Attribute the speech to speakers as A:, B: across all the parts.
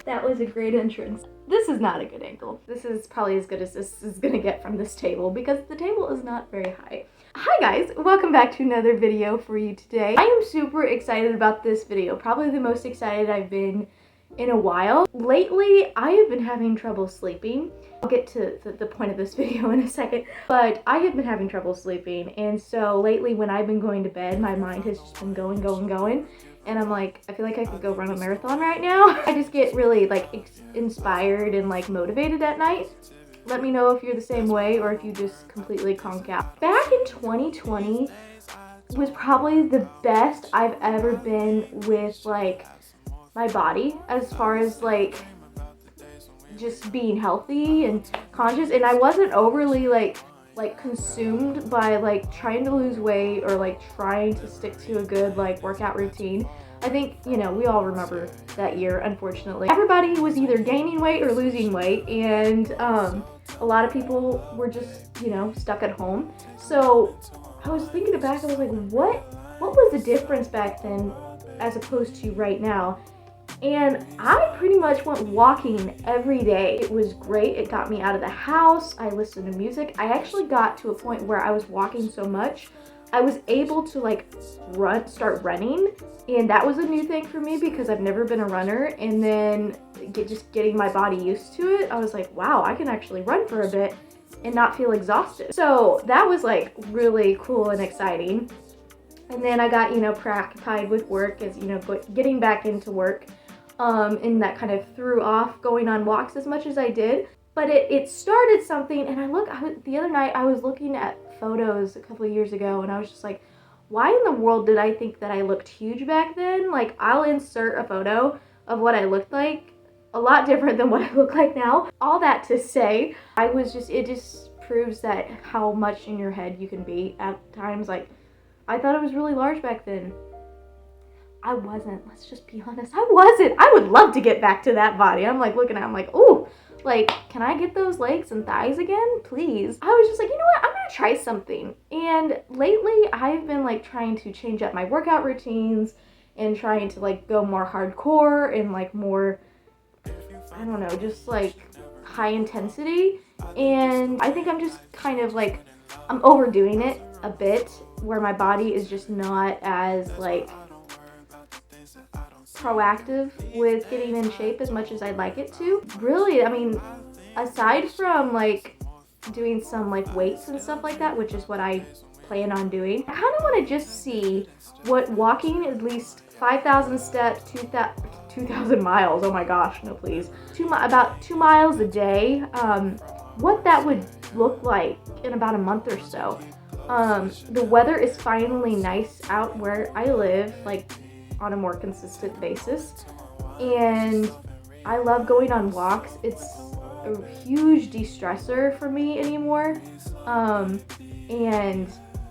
A: That was a great entrance. This is not a good angle. This is probably as good as this is gonna get from this table because the table is not very high. Hi guys, welcome back to another video for you today. I am super excited about this video, probably the most excited I've been in a while. Lately, I have been having trouble sleeping. I'll get to the point of this video in a second, but I have been having trouble sleeping, and so lately when I've been going to bed, my mind has just been going, and I'm like, I feel like I could go run a marathon right now. I just get really like inspired and like motivated at night. Let me know if you're the same way or if you just completely conk out. Back in 2020 was probably the best I've ever been with like my body as far as like just being healthy and conscious, and I wasn't overly like consumed by like trying to lose weight or like trying to stick to a good like workout routine. I think, you know, we all remember that year, unfortunately. Everybody was either gaining weight or losing weight, and a lot of people were just, you know, stuck at home. So I was thinking back, I was like, what was the difference back then as opposed to right now? And I pretty much went walking every day. It was great. It got me out of the house. I listened to music. I actually got to a point where I was walking so much, I was able to like start running. And that was a new thing for me because I've never been a runner. And then just getting my body used to it, I was like, wow, I can actually run for a bit and not feel exhausted. So that was like really cool and exciting. And then I got, you know, preoccupied with work as, you know, getting back into work. And that kind of threw off going on walks as much as I did. But it started something, and the other night I was looking at photos a couple of years ago, and I was just like, why in the world did I think that I looked huge back then? Like, I'll insert a photo of what I looked like, a lot different than what I look like now. All that to say, it just proves that how much in your head you can be at times. Like, I thought it was really large back then. I wasn't. Let's just be honest. I wasn't. I would love to get back to that body. I'm like looking at it, I'm like, ooh, like, can I get those legs and thighs again? Please. I was just like, you know what? I'm going to try something. And lately I've been like trying to change up my workout routines and trying to like go more hardcore and like more, I don't know, just like high intensity. And I think I'm just kind of like, I'm overdoing it a bit where my body is just not as like proactive with getting in shape as much as I'd like it to. Really, I mean, aside from like doing some like weights and stuff like that, which is what I plan on doing, I kind of want to just see what walking at least 5,000 steps, 2,000 miles, oh my gosh, no please, about 2 miles a day, what that would look like in about a month or so. The weather is finally nice out where I live, like on a more consistent basis, and I love going on walks. It's a huge de-stressor for me anymore, and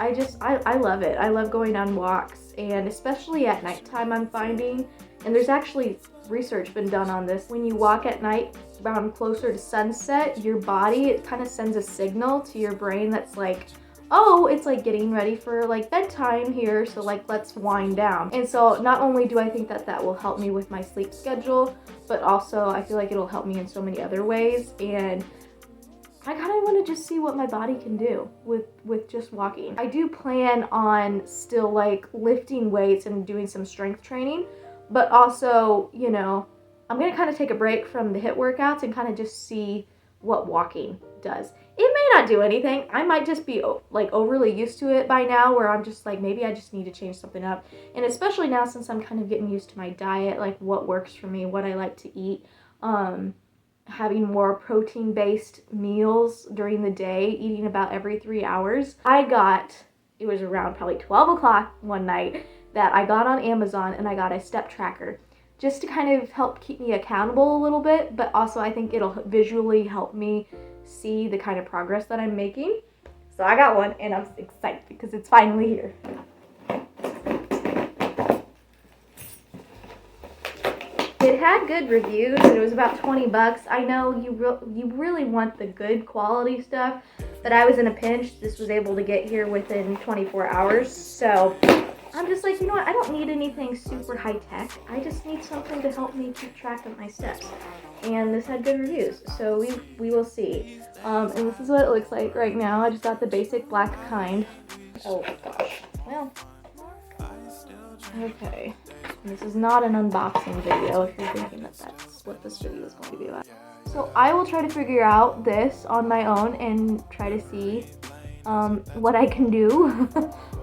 A: I love it. I love going on walks, and especially at nighttime I'm finding, and there's actually research been done on this, when you walk at night around closer to sunset, your body, it kind of sends a signal to your brain that's like, oh, it's like getting ready for like bedtime here, so like let's wind down. And so not only do I think that that will help me with my sleep schedule, but also I feel like it'll help me in so many other ways, and I kind of want to just see what my body can do with just walking. I do plan on still like lifting weights and doing some strength training, but also, you know, I'm going to kind of take a break from the HIIT workouts and kind of just see what walking does. It may not do anything. I might just be like overly used to it by now, where I'm just like, maybe I just need to change something up. And especially now since I'm kind of getting used to my diet, like what works for me, what I like to eat, having more protein-based meals during the day, eating about every 3 hours. It was around probably 12 o'clock one night that I got on Amazon and I got a step tracker, just to kind of help keep me accountable a little bit, but also I think it'll visually help me see the kind of progress that I'm making. So I got one and I'm excited because it's finally here. It had good reviews and it was about 20 bucks. I know you really want the good quality stuff, but I was in a pinch. This was able to get here within 24 hours. So I'm just like, you know what, I don't need anything super high tech. I just need something to help me keep track of my steps. And this had good reviews, so we will see. And this is what it looks like right now. I just got the basic black kind. Oh gosh, well, okay. This is not an unboxing video if you're thinking that that's what this video is going to be about. So I will try to figure out this on my own and try to see what I can do.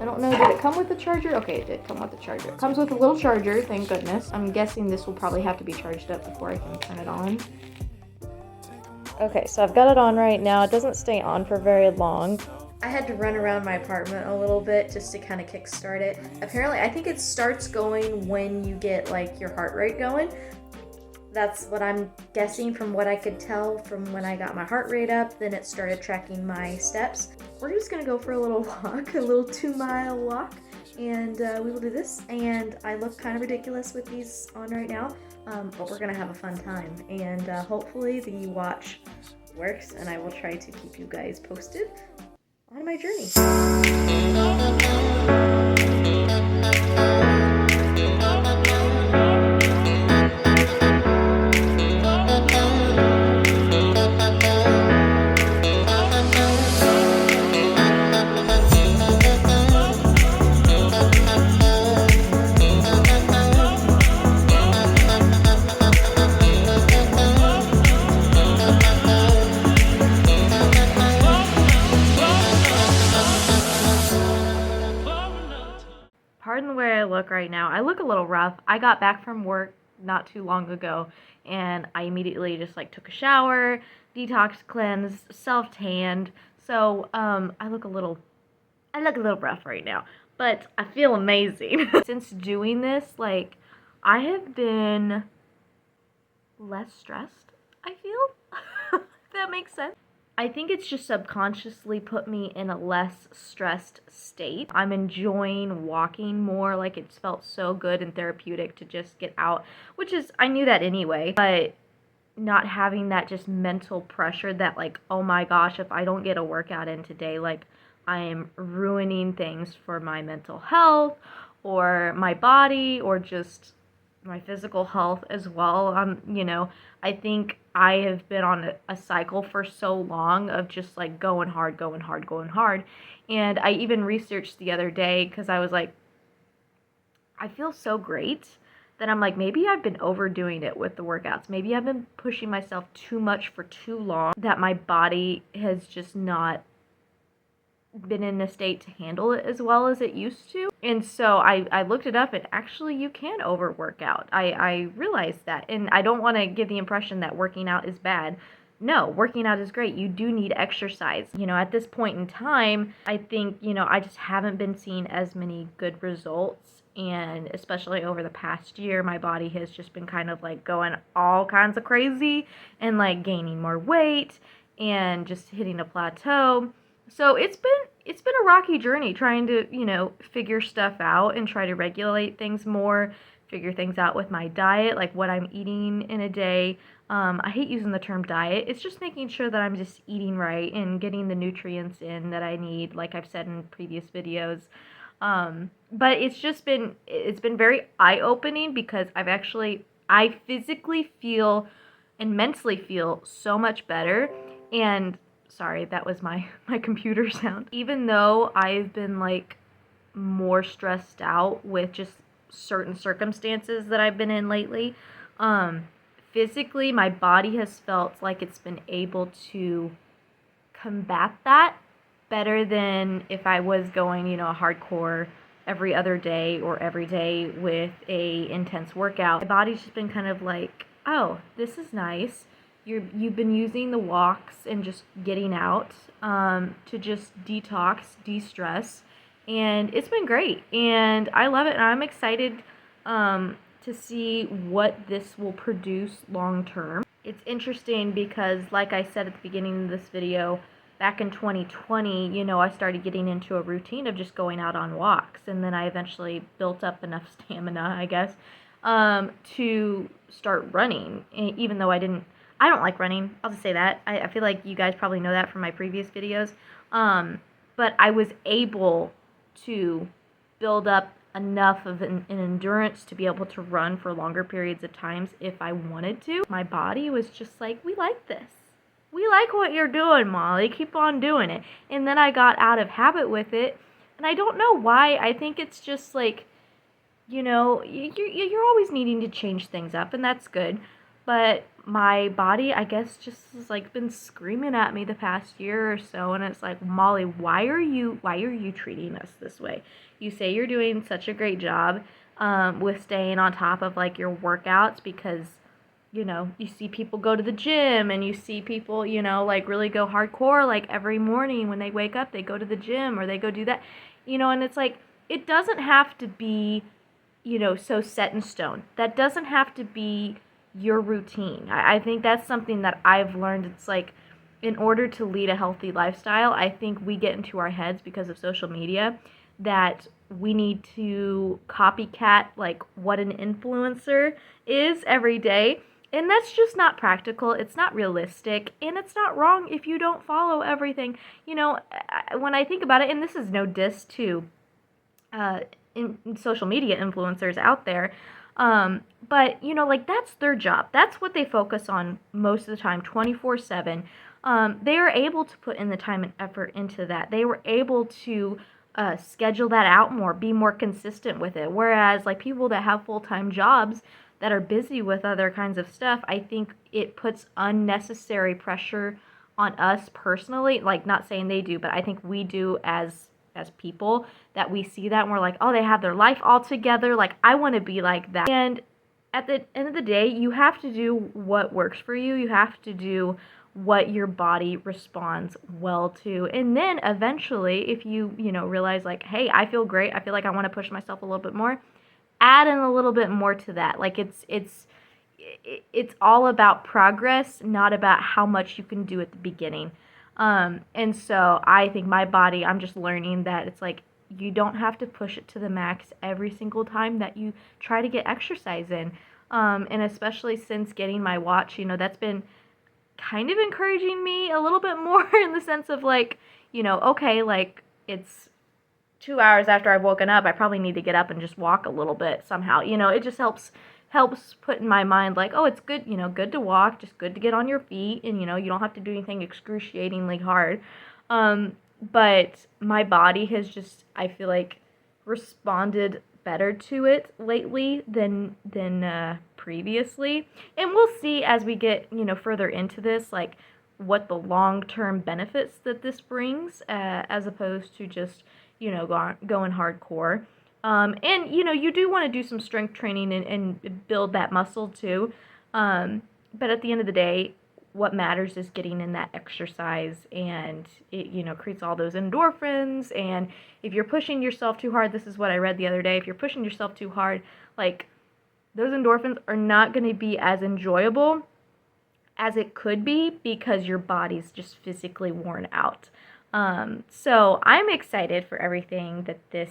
A: I don't know, did it come with a charger? Okay, it did come with a charger. It comes with a little charger, thank goodness. I'm guessing this will probably have to be charged up before I can turn it on. Okay, so I've got it on right now. It doesn't stay on for very long. I had to run around my apartment a little bit just to kind of kickstart it. Apparently, I think it starts going when you get like your heart rate going. That's what I'm guessing from what I could tell from when I got my heart rate up. Then it started tracking my steps. We're just gonna go for a little walk, a little 2-mile walk, and we will do this. And I look kind of ridiculous with these on right now, but we're gonna have a fun time. And hopefully the watch works, and I will try to keep you guys posted on my journey. Pardon the way I look right now. I look a little rough. I got back from work not too long ago, and I immediately just like took a shower, detox cleansed, self-tanned. So I look a little rough right now, but I feel amazing. Since doing this, like, I have been less stressed, I feel. If that makes sense. I think it's just subconsciously put me in a less stressed state. I'm enjoying walking more. Like, it's felt so good and therapeutic to just get out, which is, I knew that anyway, but not having that just mental pressure that like, oh my gosh, if I don't get a workout in today, like, I am ruining things for my mental health or my body or just my physical health as well. You know, I think I have been on a cycle for so long of just like going hard. And I even researched the other day because I was like, I feel so great that I'm like, maybe I've been overdoing it with the workouts. Maybe I've been pushing myself too much for too long, that my body has just not been in a state to handle it as well as it used to. And so I looked it up, and actually you can overwork out. I realized that, and I don't want to give the impression that working out is bad. No, working out is great. You do need exercise. You know, at this point in time, I think, you know, I just haven't been seeing as many good results. And especially over the past year, my body has just been kind of like going all kinds of crazy and like gaining more weight and just hitting a plateau. So it's been a rocky journey trying to, you know, figure stuff out and try to regulate things more, figure things out with my diet, like what I'm eating in a day. I hate using the term diet. It's just making sure that I'm just eating right and getting the nutrients in that I need, like I've said in previous videos. But it's been very eye-opening because I physically feel and mentally feel so much better. And sorry, that was my computer sound. Even though I've been like more stressed out with just certain circumstances that I've been in lately, physically my body has felt like it's been able to combat that better than if I was going, you know, a hardcore every other day or every day with a intense workout. My body's just been kind of like, oh, this is nice. You've been using the walks and just getting out to just detox, de-stress, and it's been great, and I love it, and I'm excited to see what this will produce long term. It's interesting because, like I said at the beginning of this video, back in 2020, you know, I started getting into a routine of just going out on walks, and then I eventually built up enough stamina, I guess, to start running, even though I don't like running. I'll just say that. I feel like you guys probably know that from my previous videos. But I was able to build up enough of an endurance to be able to run for longer periods of times if I wanted to. My body was just like, we like this. We like what you're doing, Molly. Keep on doing it. And then I got out of habit with it. And I don't know why. I think it's just like, you're always needing to change things up, and that's good. But my body, I guess, just has like been screaming at me the past year or so, and it's like, Molly, why are you treating us this way? You say you're doing such a great job with staying on top of like your workouts because you see people go to the gym and you see people, like really go hardcore, like every morning when they wake up, they go to the gym or they go do that, and it's like, it doesn't have to be, so set in stone. That doesn't have to be your routine. I think that's something that I've learned. It's like, in order to lead a healthy lifestyle, I think we get into our heads because of social media that we need to copycat like what an influencer is every day. And that's just not practical. It's not realistic. And it's not wrong if you don't follow everything. When I think about it, and this is no diss to in social media influencers out there, but like that's their job. That's what they focus on most of the time, 24/7. They are able to put in the time and effort into that. They were able to schedule that out more, be more consistent with it. Whereas like people that have full-time jobs that are busy with other kinds of stuff, I think it puts unnecessary pressure on us personally. Like, not saying they do, but I think we do as people, that we see that and we're like, oh, they have their life all together. Like, I want to be like that. And at the end of the day, you have to do what works for you. You have to do what your body responds well to. And then eventually, if you realize like, hey, I feel great, I feel like I want to push myself a little bit more, add in a little bit more to that. Like, it's all about progress, not about how much you can do at the beginning. And so I think my body, I'm just learning that it's like, you don't have to push it to the max every single time that you try to get exercise in. And especially since getting my watch, that's been kind of encouraging me a little bit more in the sense of like, okay, like it's 2 hours after I've woken up, I probably need to get up and just walk a little bit somehow. It just helps put in my mind like, oh, it's good, good to walk, just good to get on your feet, and you don't have to do anything excruciatingly hard. But my body has just, I feel like, responded better to it lately than previously. And we'll see as we get, further into this, like what the long-term benefits that this brings, as opposed to just, going hardcore. And, you do want to do some strength training and build that muscle too. But at the end of the day, what matters is getting in that exercise, and it, creates all those endorphins. And if you're pushing yourself too hard, this is what I read the other day, if you're pushing yourself too hard, like, those endorphins are not going to be as enjoyable as it could be because your body's just physically worn out. So I'm excited for everything that this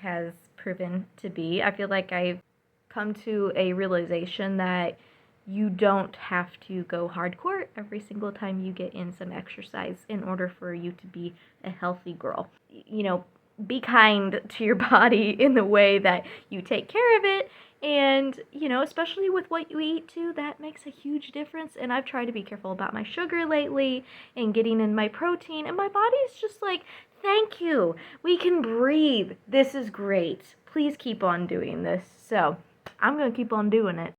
A: has proven to be. I feel like I've come to a realization that you don't have to go hardcore every single time you get in some exercise in order for you to be a healthy girl. Be kind to your body in the way that you take care of it. And, especially with what you eat too, that makes a huge difference. And I've tried to be careful about my sugar lately and getting in my protein. And my body's just like, thank you. We can breathe. This is great. Please keep on doing this. So I'm going to keep on doing it.